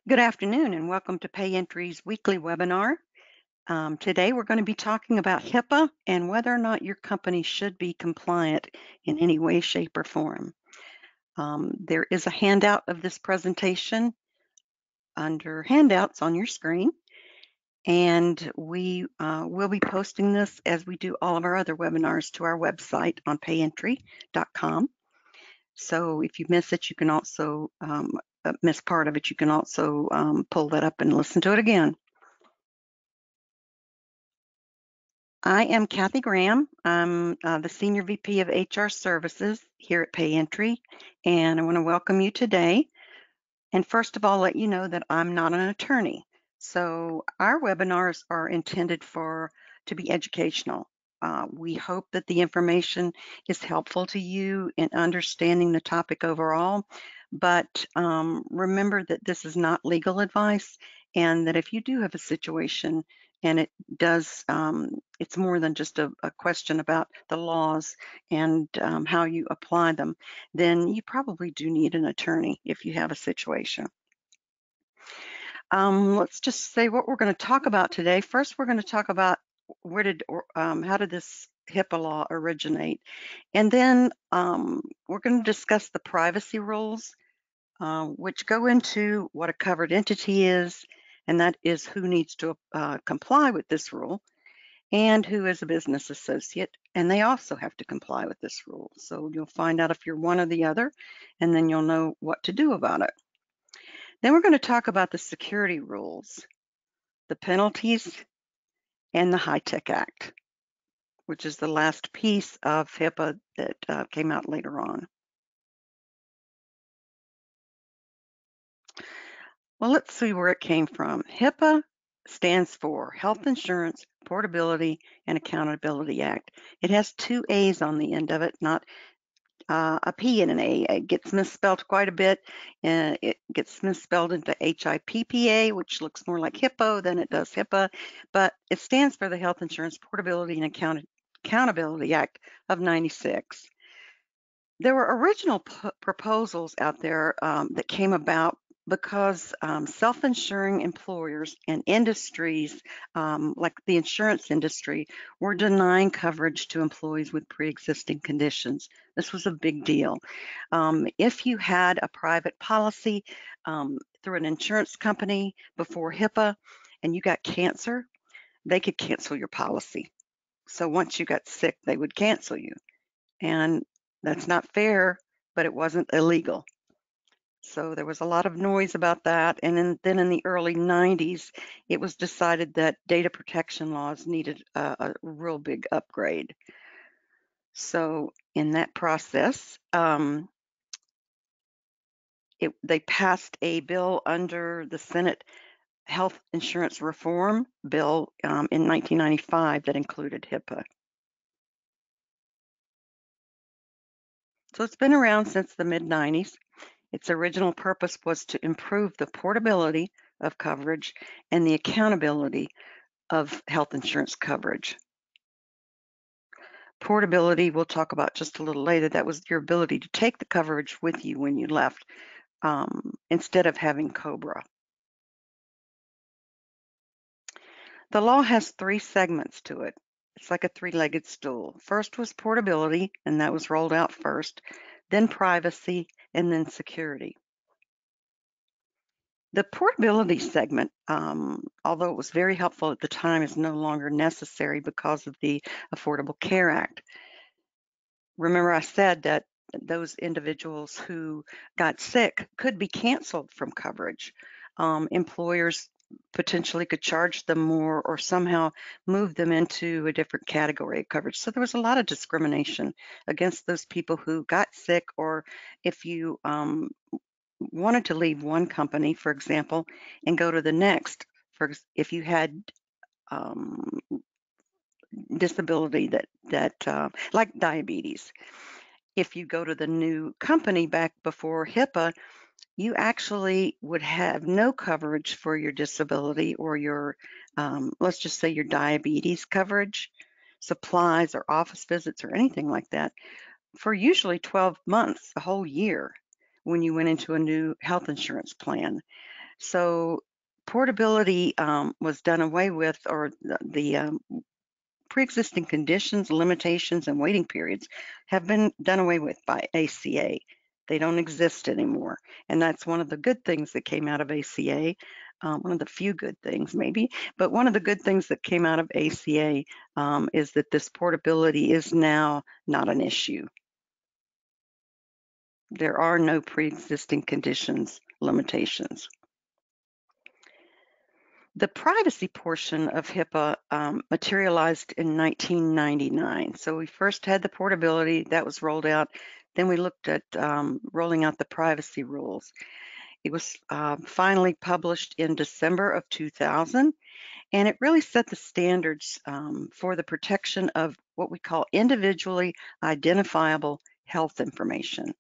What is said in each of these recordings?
Good afternoon and welcome to Pay Entry's weekly webinar. Today we're going to be talking about HIPAA and whether or not your company should be compliant in any way, shape, or form. There is a handout of this presentation under handouts on your screen, and we will be posting this as we do all of our other webinars to our website on payentry.com. So if you miss it, you can also miss part of it. You can also pull that up and listen to it again. I am Kathy Graham. I'm the Senior VP of HR Services here at PayEntry, and I want to welcome you today. And first of all, let you know that I'm not an attorney. So our webinars are intended to be educational. We hope that the information is helpful to you in understanding the topic overall, but remember that this is not legal advice, and that if you do have a situation and it's more than just a question about the laws and how you apply them, then you probably do need an attorney if you have a situation. Let's just say what we're going to talk about today. First, we're going to talk about how did this HIPAA law originate? And then we're going to discuss the privacy rules, which go into what a covered entity is, and that is who needs to comply with this rule, and who is a business associate, and they also have to comply with this rule. So you'll find out if you're one or the other, and then you'll know what to do about it. Then we're going to talk about the security rules, the penalties, and the HITECH Act, which is the last piece of HIPAA that came out later on. Well, let's see where it came from. HIPAA stands for Health Insurance, Portability, and Accountability Act. It has two A's on the end of it, not a P and an A. It gets misspelled quite a bit, and it gets misspelled into HIPPA, which looks more like hippo than it does HIPAA, but it stands for the Health Insurance Portability and Accountability Act of '96. There were original proposals out there that came about because self-insuring employers and industries like the insurance industry were denying coverage to employees with pre-existing conditions. This was a big deal. If you had a private policy through an insurance company before HIPAA and you got cancer, they could cancel your policy. So once you got sick, they would cancel you. And that's not fair, but it wasn't illegal. So there was a lot of noise about that. And then in the early 90s, it was decided that data protection laws needed a real big upgrade. So in that process, they passed a bill under the Senate Health Insurance Reform Bill in 1995 that included HIPAA. So it's been around since the mid-90s. Its original purpose was to improve the portability of coverage and the accountability of health insurance coverage. Portability, we'll talk about just a little later. That was your ability to take the coverage with you when you left instead of having COBRA. The law has three segments to it. It's like a three-legged stool. First was portability, and that was rolled out first, then privacy, and then security. The portability segment, although it was very helpful at the time, is no longer necessary because of the Affordable Care Act. Remember, I said that those individuals who got sick could be canceled from coverage. Employers potentially could charge them more or somehow move them into a different category of coverage. So there was a lot of discrimination against those people who got sick, or if you wanted to leave one company, for example, and go to the next, if you had disability that like diabetes. If you go to the new company back before HIPAA, you actually would have no coverage for your disability or your, let's just say your diabetes coverage, supplies or office visits or anything like that for usually 12 months, a whole year, when you went into a new health insurance plan. So portability was done away with, or the pre-existing conditions, limitations, and waiting periods have been done away with by ACA. They don't exist anymore. And that's one of the good things that came out of ACA. One of the few good things, maybe, but one of the good things that came out of ACA is that this portability is now not an issue. There are no pre-existing conditions, limitations. The privacy portion of HIPAA materialized in 1999. So we first had the portability that was rolled out. Then we looked at rolling out the privacy rules. It was finally published in December of 2000, and it really set the standards for the protection of what we call individually identifiable health information.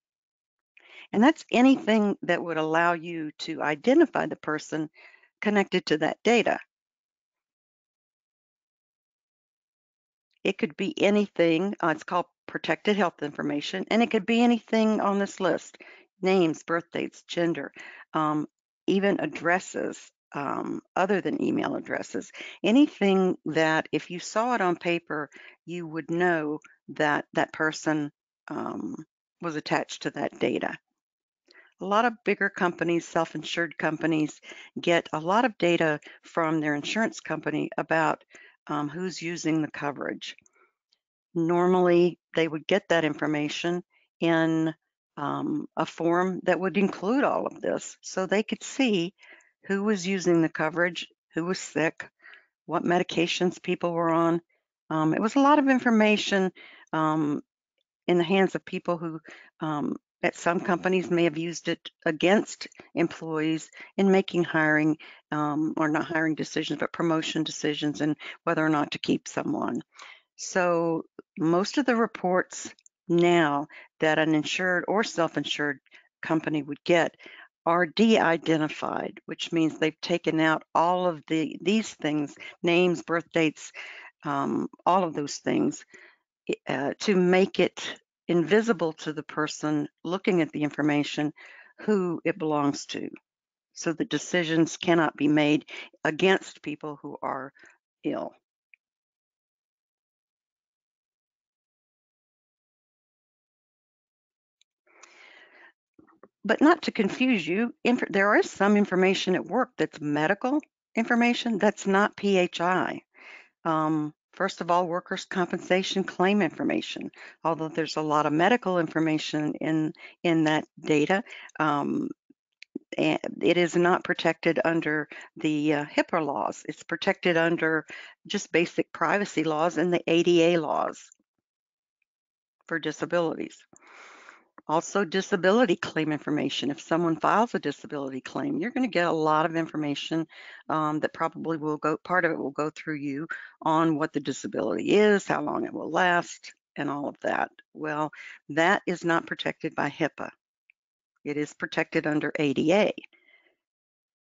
And that's anything that would allow you to identify the person connected to that data. It could be anything. It's called protected health information, and it could be anything on this list: names, birth dates, gender, um, even addresses other than email addresses. Anything that if you saw it on paper, you would know that that person um, was attached to that data. A lot of bigger companies, self-insured companies, get a lot of data from their insurance company about who's using the coverage. Normally, they would get that information in a form that would include all of this so they could see who was using the coverage, who was sick, what medications people were on. It was a lot of information um, in the hands of people who, at some companies, may have used it against employees in making hiring or not hiring decisions, but promotion decisions and whether or not to keep someone. So most of the reports now that an insured or self-insured company would get are de-identified, which means they've taken out all of these things, names, birth dates, all of those things, to make it invisible to the person looking at the information who it belongs to, so that decisions cannot be made against people who are ill. But not to confuse you, there is some information at work that's medical information that's not PHI. First of all, workers' compensation claim information. Although there's a lot of medical information in that data, and it is not protected under the HIPAA laws. It's protected under just basic privacy laws and the ADA laws for disabilities. Also, disability claim information. If someone files a disability claim, you're going to get a lot of information that probably will go, part of it will go through you on what the disability is, how long it will last, and all of that. Well, that is not protected by HIPAA. It is protected under ADA.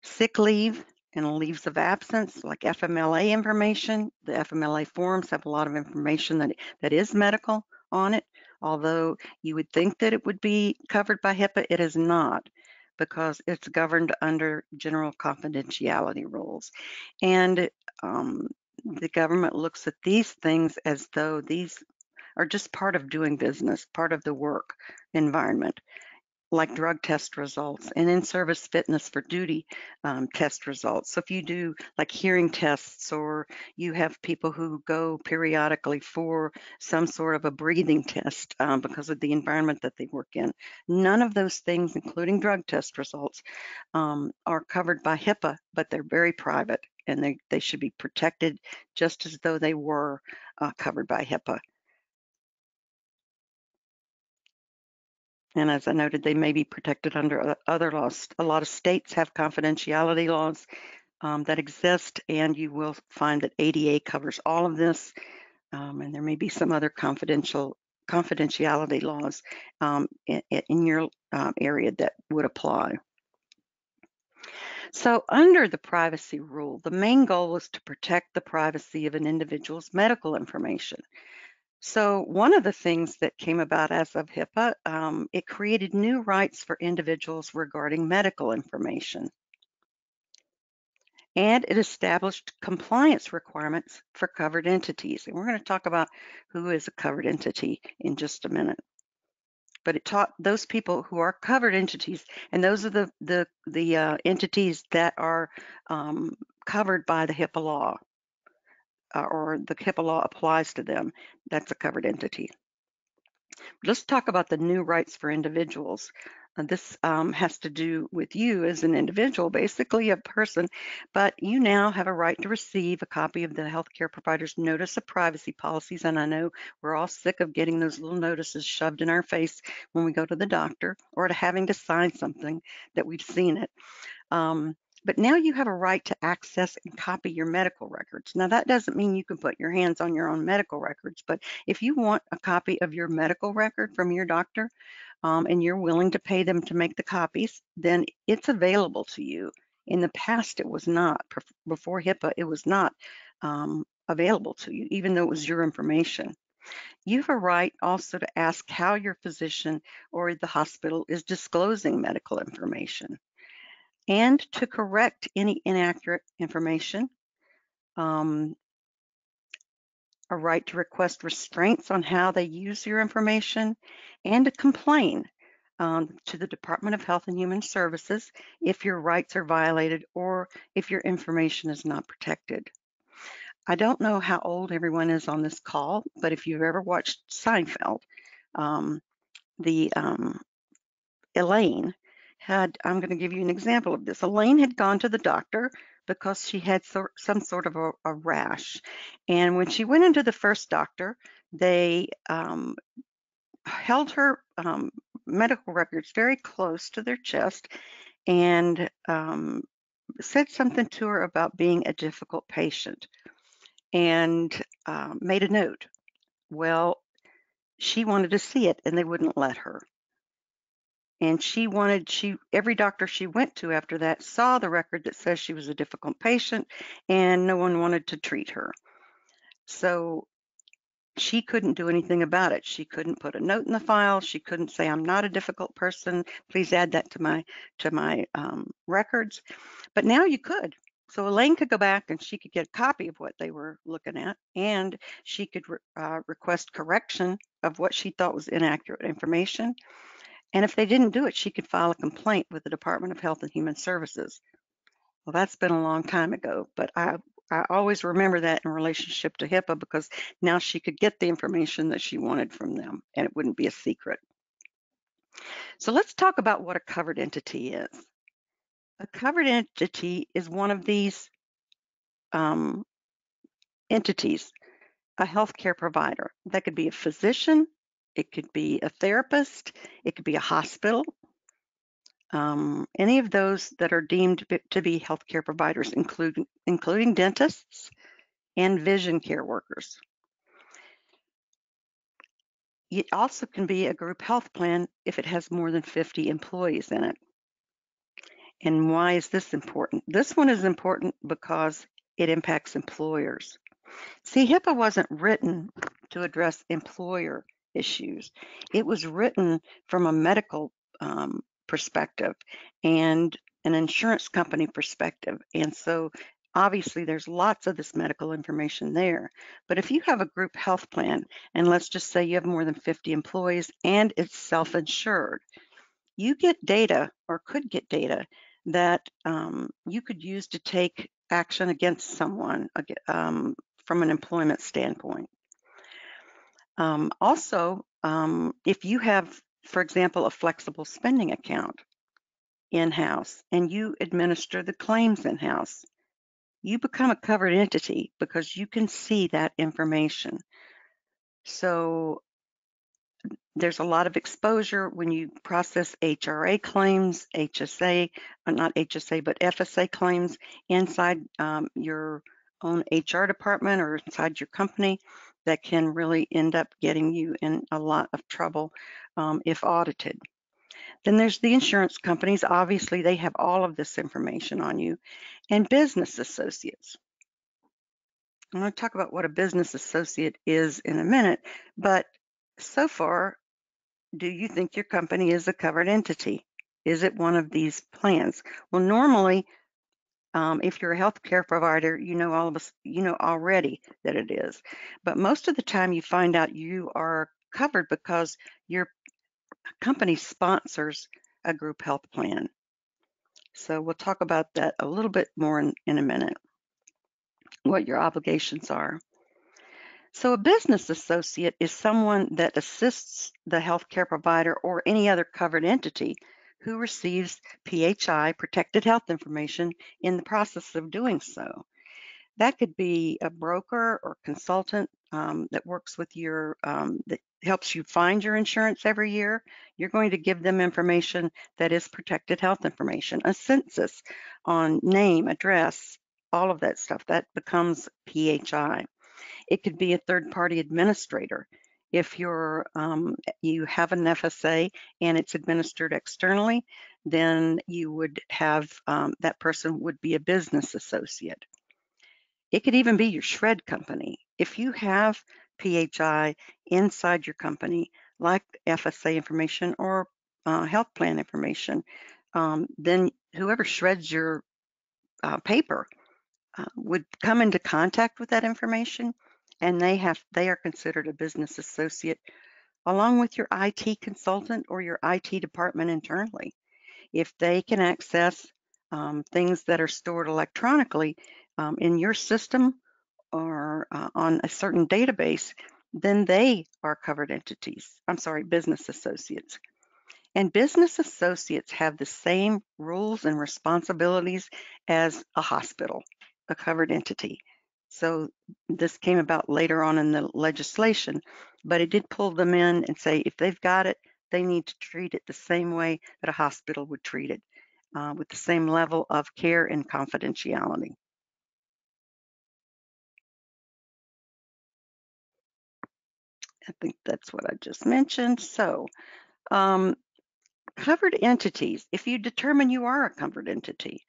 Sick leave and leaves of absence, like FMLA information. The FMLA forms have a lot of information that is medical on it. Although you would think that it would be covered by HIPAA, it is not, because it's governed under general confidentiality rules. And the government looks at these things as though these are just part of doing business, part of the work environment, like drug test results and in-service fitness for duty test results. So if you do like hearing tests, or you have people who go periodically for some sort of a breathing test because of the environment that they work in, none of those things, including drug test results, are covered by HIPAA, but they're very private, and they should be protected just as though they were covered by HIPAA. And as I noted, they may be protected under other laws. A lot of states have confidentiality laws that exist, and you will find that ADA covers all of this. And there may be some other confidentiality laws in your area that would apply. So under the privacy rule, the main goal is to protect the privacy of an individual's medical information. So one of the things that came about as of HIPAA, it created new rights for individuals regarding medical information. and it established compliance requirements for covered entities. And we're going to talk about who is a covered entity in just a minute. But it taught those people who are covered entities, and those are the entities that are covered by the HIPAA law, or the HIPAA law applies to them. That's a covered entity. Let's talk about the new rights for individuals. This has to do with you as an individual, basically a person, but you now have a right to receive a copy of the healthcare provider's notice of privacy policies. And I know we're all sick of getting those little notices shoved in our face when we go to the doctor, or to having to sign something that we've seen it. But now you have a right to access and copy your medical records. Now, that doesn't mean you can put your hands on your own medical records, but if you want a copy of your medical record from your doctor, and you're willing to pay them to make the copies, then it's available to you. In the past, it was not. Before HIPAA, it was not available to you, even though it was your information. You have a right also to ask how your physician or the hospital is disclosing medical information, and to correct any inaccurate information, um, a right to request restraints on how they use your information, and to complain to the Department of Health and Human Services if your rights are violated or if your information is not protected. I don't know how old everyone is on this call, but if you've ever watched Seinfeld, um, the Elaine I'm going to give you an example of this. Elaine had gone to the doctor because she had some sort of a rash. And when she went into the first doctor, they held her medical records very close to their chest, and said something to her about being a difficult patient, and made a note. Well, she wanted to see it, and they wouldn't let her. And every doctor she went to after that saw the record that says she was a difficult patient, and no one wanted to treat her. So she couldn't do anything about it. She couldn't put a note in the file. She couldn't say, I'm not a difficult person. Please add that to my records. But now you could. So Elaine could go back and she could get a copy of what they were looking at, and she could request correction of what she thought was inaccurate information. And if they didn't do it, she could file a complaint with the Department of Health and Human Services. Well, that's been a long time ago, but I always remember that in relationship to HIPAA, because now she could get the information that she wanted from them and it wouldn't be a secret. So let's talk about what a covered entity is. A covered entity is one of these entities, a healthcare provider. That could be a physician, it could be a therapist, it could be a hospital, any of those that are deemed to be healthcare providers, including dentists and vision care workers. It also can be a group health plan if it has more than 50 employees in it. And why is this important? This one is important because it impacts employers. See, HIPAA wasn't written to address employer issues. It was written from a medical perspective and an insurance company perspective. And so obviously there's lots of this medical information there. But if you have a group health plan, and let's just say you have more than 50 employees and it's self-insured, you get data, or could get data, that you could use to take action against someone from an employment standpoint. Also, if you have, for example, a flexible spending account in-house and you administer the claims in-house, you become a covered entity because you can see that information. So there's a lot of exposure when you process HRA claims, HSA, not HSA, but FSA claims inside your own HR department or inside your company, that can really end up getting you in a lot of trouble if audited. Then there's the insurance companies. Obviously, they have all of this information on you, and business associates. I'm going to talk about what a business associate is in a minute, but so far, do you think your company is a covered entity? Is it one of these plans? Well, normally, If you're a healthcare provider, you know already that it is. But most of the time you find out you are covered because your company sponsors a group health plan. So we'll talk about that a little bit more in a minute, what your obligations are. So a business associate is someone that assists the healthcare provider or any other covered entity who receives PHI, protected health information, in the process of doing so. That could be a broker or consultant that works with that helps you find your insurance every year. You're going to give them information that is protected health information, a census on name, address, all of that stuff. That becomes PHI. It could be a third-party administrator. If you have an FSA and it's administered externally, then you would have that person would be a business associate. It could even be your shred company. If you have PHI inside your company, like FSA information or health plan information, then whoever shreds your paper would come into contact with that information, and they are considered a business associate along with your IT consultant or your IT department internally. If they can access things that are stored electronically in your system or on a certain database, then they are covered entities. I'm sorry, business associates. And business associates have the same rules and responsibilities as a hospital, a covered entity. So this came about later on in the legislation, but it did pull them in and say if they've got it, they need to treat it the same way that a hospital would treat it, with the same level of care and confidentiality. I think that's what I just mentioned. So, um, covered entities, if you determine you are a covered entity,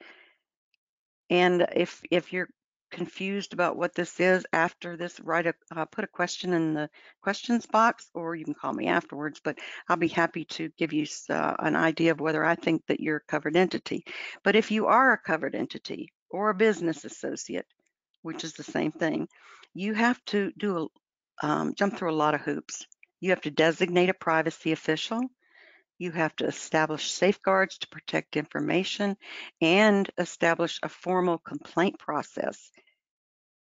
and if you're confused about what this is after this, put a question in the questions box, or you can call me afterwards, but I'll be happy to give you an idea of whether I think that you're a covered entity. But if you are a covered entity or a business associate, which is the same thing, you have to jump through a lot of hoops. You have to designate a privacy official. You have to establish safeguards to protect information and establish a formal complaint process.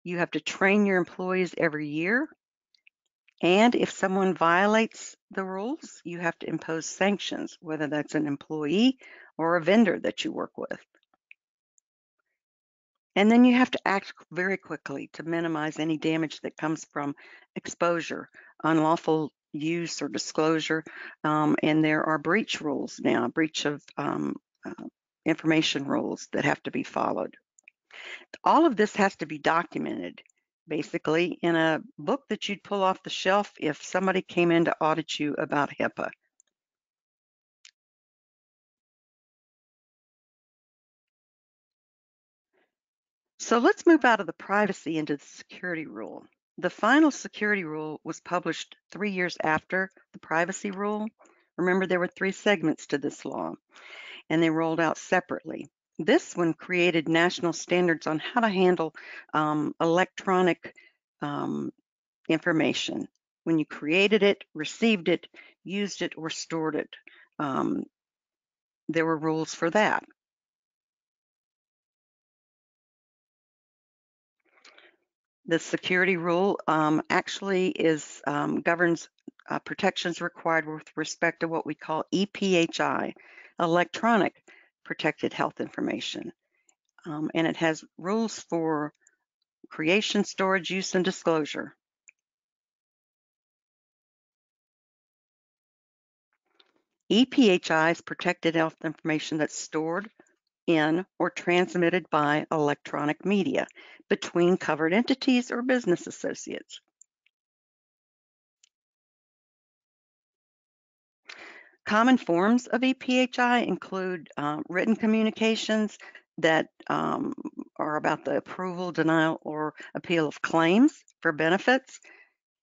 You have to train your employees every year. And if someone violates the rules, you have to impose sanctions, whether that's an employee or a vendor that you work with. And then you have to act very quickly to minimize any damage that comes from exposure, unlawful use or disclosure. And there are breach rules now, breach of uh, information rules that have to be followed. All of this has to be documented, basically, in a book that you'd pull off the shelf if somebody came in to audit you about HIPAA. So let's move out of the privacy into the security rule. The final security rule was published 3 years after the privacy rule. Remember, there were 3 segments to this law, and they rolled out separately. This one created national standards on how to handle electronic information when you created it, received it, used it, or stored it. Um, there were rules for that. The security rule actually governs protections required with respect to what we call EPHI, electronic protected health information. And it has rules for creation, storage, use, and disclosure. EPHI is protected health information that's stored in or transmitted by electronic media between covered entities or business associates. Common forms of EPHI include written communications that are about the approval, denial, or appeal of claims for benefits.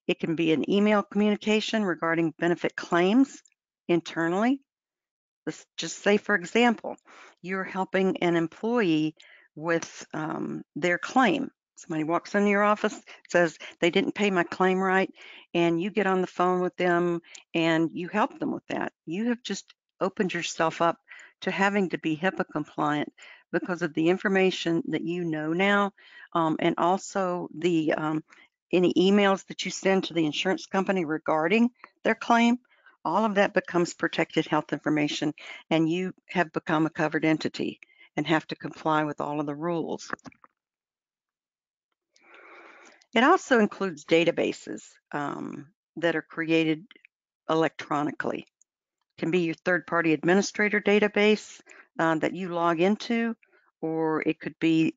It can be an email communication regarding benefit claims internally. Let's just say, for example, you're helping an employee with their claim. Somebody walks into your office, says they didn't pay my claim right, and you get on the phone with them and you help them with that. You have just opened yourself up to having to be HIPAA compliant because of the information that you know now, and also the any emails that you send to the insurance company regarding their claim. All of that becomes protected health information, and you have become a covered entity and have to comply with all of the rules. It also includes databases that are created electronically. It can be your third-party administrator database that you log into, or it could be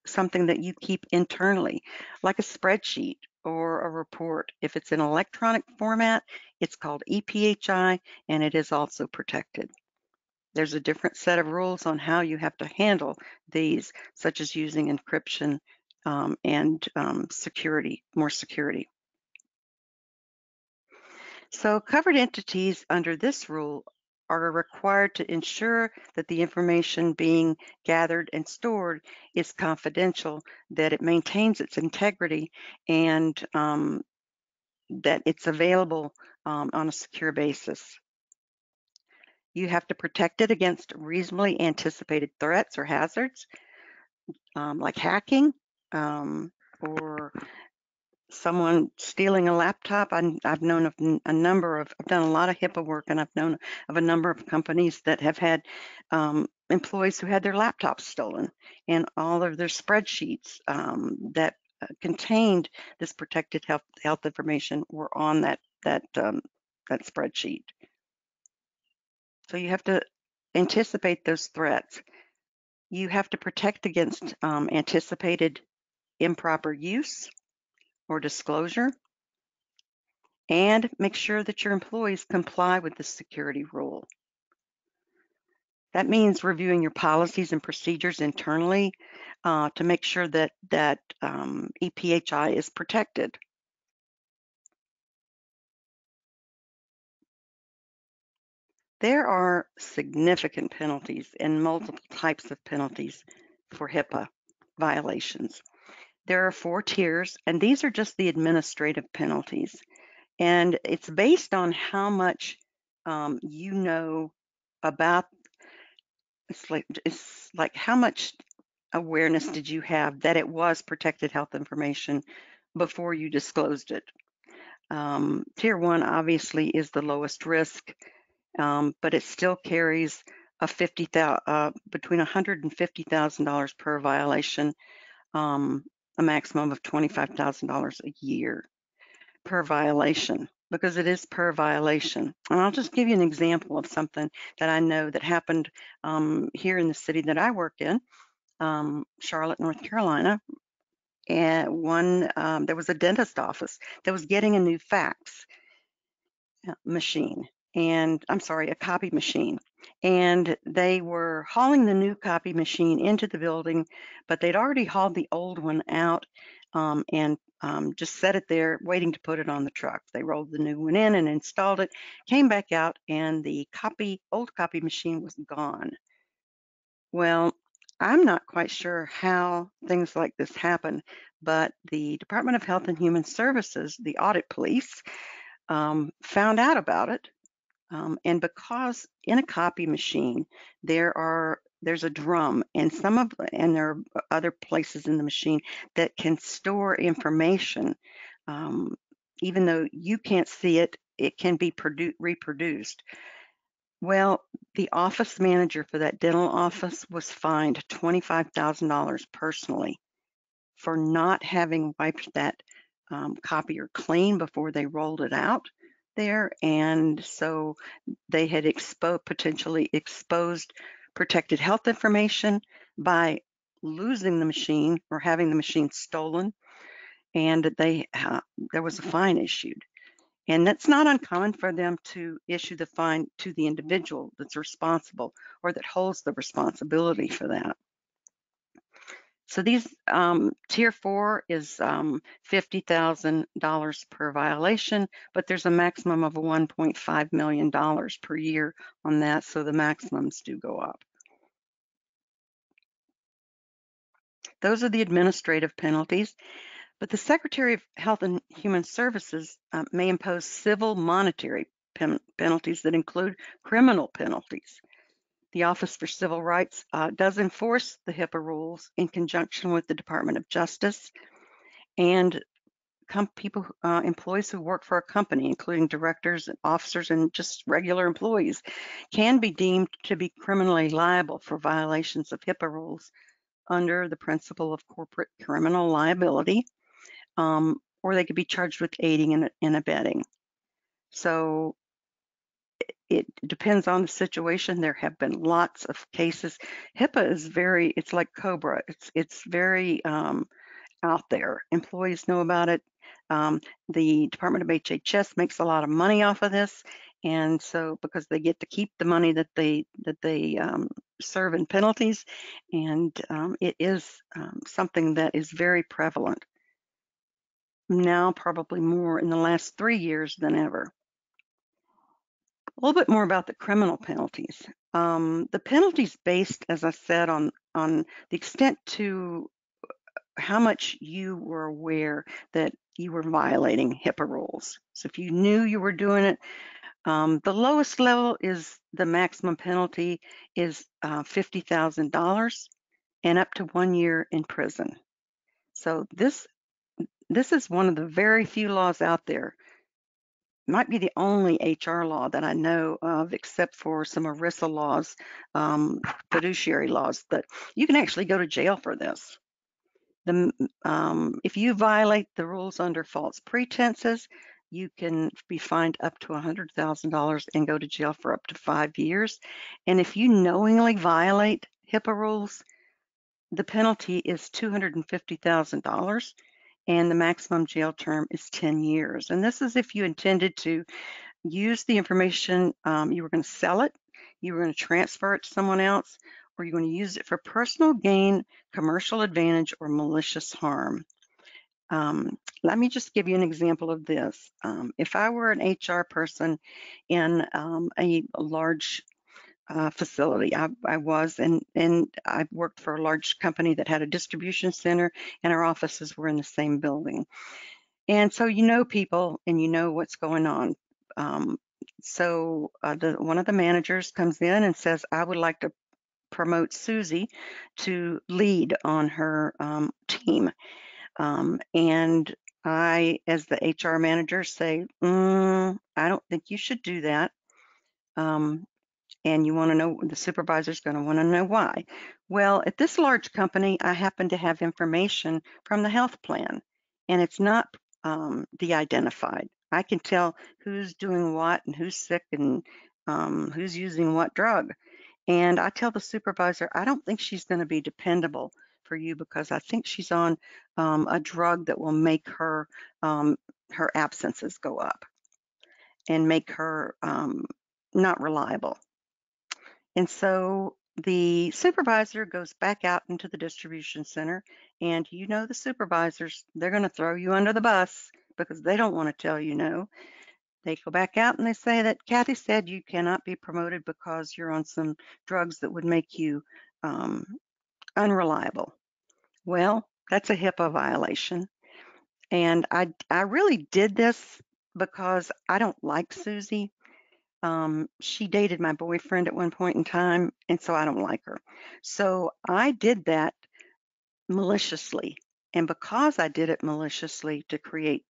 something that you keep internally, like a spreadsheet or a report. If it's in electronic format, it's called EPHI, and it is also protected. There's a different set of rules on how you have to handle these, such as using encryption and security, more security. So covered entities under this rule are required to ensure that the information being gathered and stored is confidential, that it maintains its integrity, and that it's available on a secure basis. You have to protect it against reasonably anticipated threats or hazards, like hacking or someone stealing a laptop. I've known of a number of, I've done a lot of HIPAA work, and I've known of a number of companies that have had employees who had their laptops stolen, and all of their spreadsheets that contained this protected health information were on that spreadsheet. So you have to anticipate those threats. You have to protect against anticipated improper use or disclosure, and make sure that your employees comply with the security rule. That means reviewing your policies and procedures internally to make sure that EPHI is protected. There are significant penalties and multiple types of penalties for HIPAA violations. There are 4 tiers, and these are just the administrative penalties. And it's based on how much you know about. It's like how much awareness did you have that it was protected health information before you disclosed it. Tier 1 obviously is the lowest risk, but it still carries a between $150,000 per violation, a maximum of $25,000 a year per violation, because it is per violation. And I'll just give you an example of something that I know that happened here in the city that I work in, Charlotte, North Carolina. And there was a dentist office that was getting a new fax machine, and I'm sorry, a copy machine. And they were hauling the new copy machine into the building, but they'd already hauled the old one out and just set it there, waiting to put it on the truck. They rolled the new one in and installed it, came back out, and the old copy machine was gone. Well, I'm not quite sure how things like this happen, but the Department of Health and Human Services, the audit police, found out about it. And because in a copy machine there's a drum, and there are other places in the machine that can store information, um, even though you can't see it, it can be reproduced. Well, the office manager for that dental office was fined $25,000 personally for not having wiped that copier clean before they rolled it out there. And so they had potentially exposed protected health information by losing the machine or having the machine stolen, and there was a fine issued. And that's not uncommon for them to issue the fine to the individual that's responsible or that holds the responsibility for that. So these tier 4 is $50,000 per violation, but there's a maximum of $1.5 million per year on that, so the maximums do go up. Those are the administrative penalties. But the Secretary of Health and Human Services may impose civil monetary penalties that include criminal penalties. The Office for Civil Rights does enforce the HIPAA rules in conjunction with the Department of Justice, and employees who work for a company, including directors, officers, and just regular employees, can be deemed to be criminally liable for violations of HIPAA rules under the principle of corporate criminal liability, or they could be charged with aiding and abetting. So it depends on the situation. There have been lots of cases. HIPAA is it's like COBRA. It's very out there. Employees know about it. The Department of HHS makes a lot of money off of this, and so because they get to keep the money that they serve in penalties, and it is something that is very prevalent now, probably more in the last 3 years than ever. A little bit more about the criminal penalties. The penalties based, as I said, on the extent to how much you were aware that you were violating HIPAA rules. So if you knew you were doing it, the lowest level is the maximum penalty is $50,000 and up to 1 year in prison. So this is one of the very few laws out there. Might be the only HR law that I know of, except for some ERISA laws, fiduciary laws, that you can actually go to jail for this. If you violate the rules under false pretenses, you can be fined up to $100,000 and go to jail for up to 5 years. And if you knowingly violate HIPAA rules, the penalty is $250,000 and the maximum jail term is 10 years. And this is if you intended to use the information, you were going to sell it, you were going to transfer it to someone else, or you're going to use it for personal gain, commercial advantage, or malicious harm. Let me just give you an example of this. If I were an HR person in a large facility, I was, and I worked for a large company that had a distribution center, and our offices were in the same building. And so you know people and you know what's going on. So one of the managers comes in and says, I would like to promote Susie to lead on her team. And I, as the HR manager, say, I don't think you should do that. And you want to know, the supervisor's going to want to know why. Well, at this large company, I happen to have information from the health plan, and it's not de-identified. I can tell who's doing what and who's sick and who's using what drug. And I tell the supervisor, I don't think she's going to be dependable for you because I think she's on a drug that will make her absences go up and make her not reliable. And so the supervisor goes back out into the distribution center, and you know the supervisors, they're going to throw you under the bus because they don't want to tell you no. They go back out and they say that Kathy said you cannot be promoted because you're on some drugs that would make you unreliable. Well, that's a HIPAA violation. And I really did this because I don't like Susie. She dated my boyfriend at one point in time, and so I don't like her. So I did that maliciously. And because I did it maliciously to create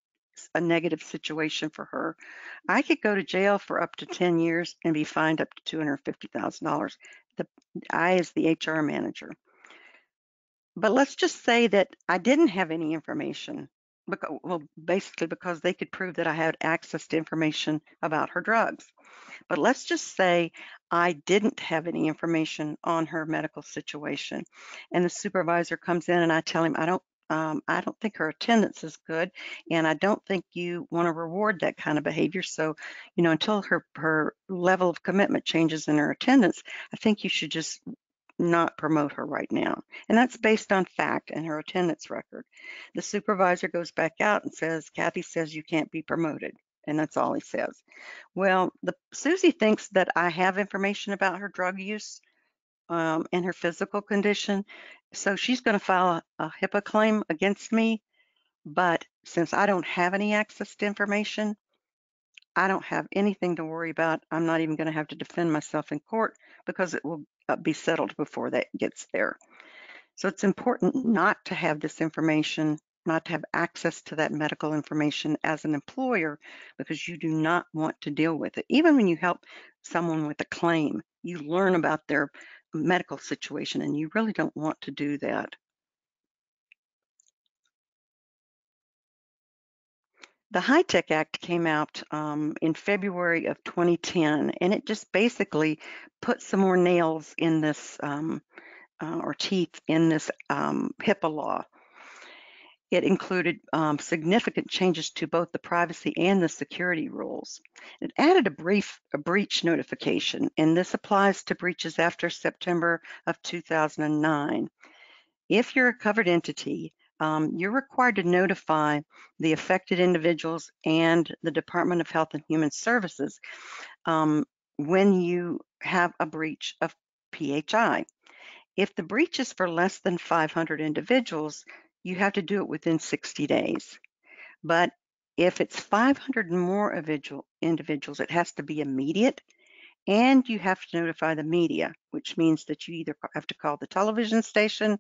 a negative situation for her, I could go to jail for up to 10 years and be fined up to $250,000. I, as the HR manager. But let's just say that I didn't have any information. Well, basically because they could prove that I had access to information about her drugs. But let's just say I didn't have any information on her medical situation, and the supervisor comes in and I tell him I don't think her attendance is good, and I don't think you want to reward that kind of behavior. So, until her level of commitment changes in her attendance, I think you should just not promote her right now. And that's based on fact and her attendance record. The supervisor goes back out and says, Kathy says you can't be promoted. And that's all he says. Well, Susie thinks that I have information about her drug use and her physical condition. So she's going to file a HIPAA claim against me, but since I don't have any access to information, I don't have anything to worry about. I'm not even going to have to defend myself in court because it will be settled before that gets there. So it's important not to have this information, not to have access to that medical information as an employer because you do not want to deal with it. Even when you help someone with a claim, you learn about their medical situation and you really don't want to do that. The HITECH Act came out in February of 2010, and it just basically put some more nails in this or teeth in this HIPAA law. It included significant changes to both the privacy and the security rules. It added a breach notification, and this applies to breaches after September of 2009. If you're a covered entity, you're required to notify the affected individuals and the Department of Health and Human Services when you have a breach of PHI. If the breach is for less than 500 individuals, you have to do it within 60 days. But if it's 500 and more individuals, it has to be immediate, and you have to notify the media, which means that you either have to call the television station,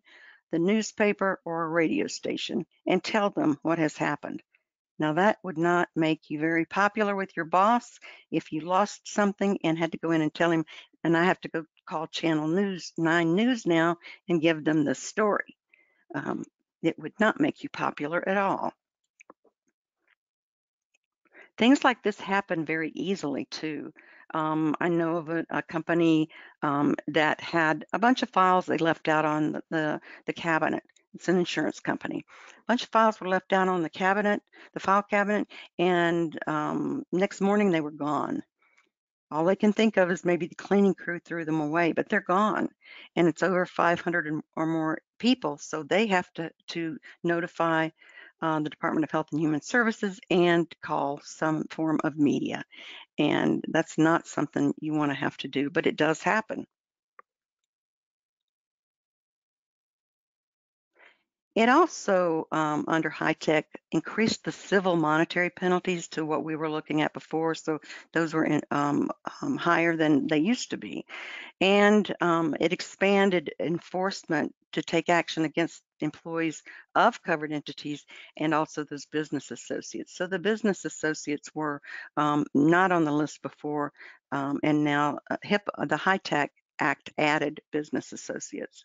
the newspaper, or a radio station and tell them what has happened. Now, that would not make you very popular with your boss if you lost something and had to go in and tell him, and I have to go call Channel News 9 News now and give them the story. It would not make you popular at all. Things like this happen very easily too. I know of a company that had a bunch of files they left out on the cabinet. It's an insurance company. A bunch of files were left out on the cabinet, the file cabinet, and next morning they were gone. All they can think of is maybe the cleaning crew threw them away, but they're gone. And it's over 500 or more people, so they have to notify the Department of Health and Human Services and call some form of media. And that's not something you want to have to do, but it does happen. It also, under HITECH, increased the civil monetary penalties to what we were looking at before. So those were higher than they used to be. And it expanded enforcement to take action against employees of covered entities and also those business associates. So the business associates were not on the list before, and now HIPAA, the HITECH Act added business associates.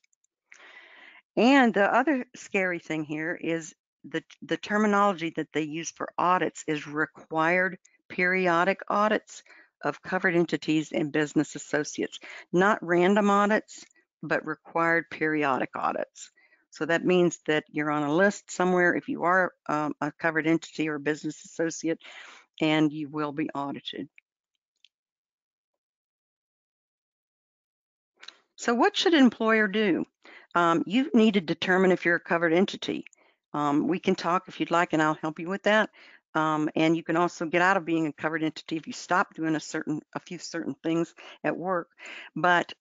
And the other scary thing here is the terminology that they use for audits is required periodic audits of covered entities and business associates, not random audits, but required periodic audits. So that means that you're on a list somewhere if you are a covered entity or business associate, and you will be audited. So what should an employer do? You need to determine if you're a covered entity. We can talk if you'd like, and I'll help you with that. And you can also get out of being a covered entity if you stop doing a few certain things at work. But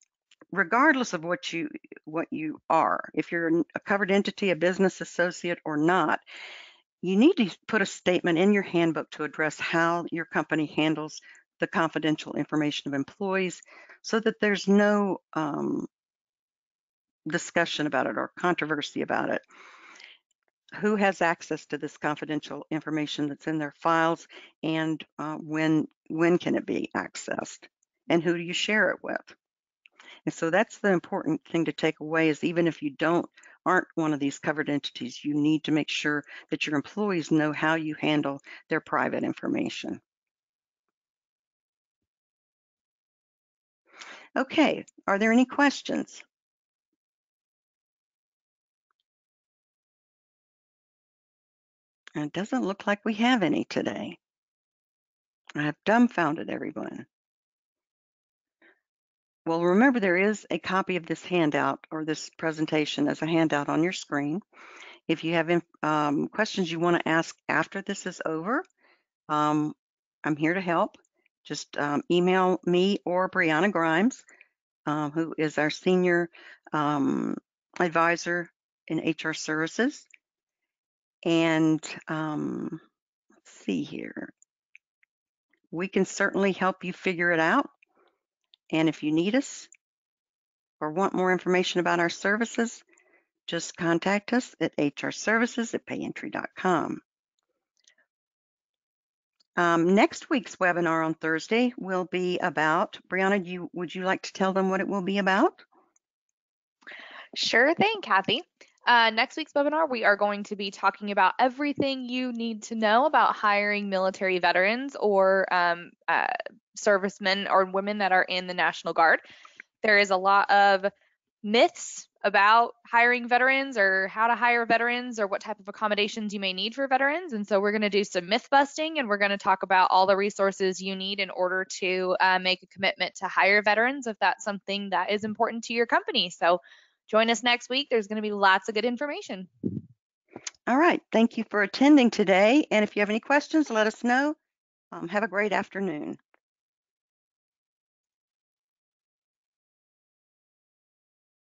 regardless of what you are, if you're a covered entity, a business associate, or not, you need to put a statement in your handbook to address how your company handles the confidential information of employees, so that there's no discussion about it or controversy about it. Who has access to this confidential information that's in their files, and when can it be accessed, and who do you share it with? And so that's the important thing to take away, is even if you aren't one of these covered entities, you need to make sure that your employees know how you handle their private information. Okay, are there any questions? And it doesn't look like we have any today. I have dumbfounded everyone. Well, remember, there is a copy of this handout or this presentation as a handout on your screen. If you have questions you want to ask after this is over, um, I'm here to help. Just email me or Brianna Grimes, who is our senior advisor in HR services. And let's see here. We can certainly help you figure it out. And if you need us or want more information about our services, just contact us at hrservices@payentry.com. Next week's webinar on Thursday will be about, Brianna, would you like to tell them what it will be about? Sure thing, Kathy. Next week's webinar, we are going to be talking about everything you need to know about hiring military veterans or servicemen or women that are in the National Guard. There is a lot of myths about hiring veterans or how to hire veterans or what type of accommodations you may need for veterans. And so we're going to do some myth busting, and we're going to talk about all the resources you need in order to make a commitment to hire veterans if that's something that is important to your company. So join us next week. There's going to be lots of good information. All right. Thank you for attending today. And if you have any questions, let us know. Have a great afternoon.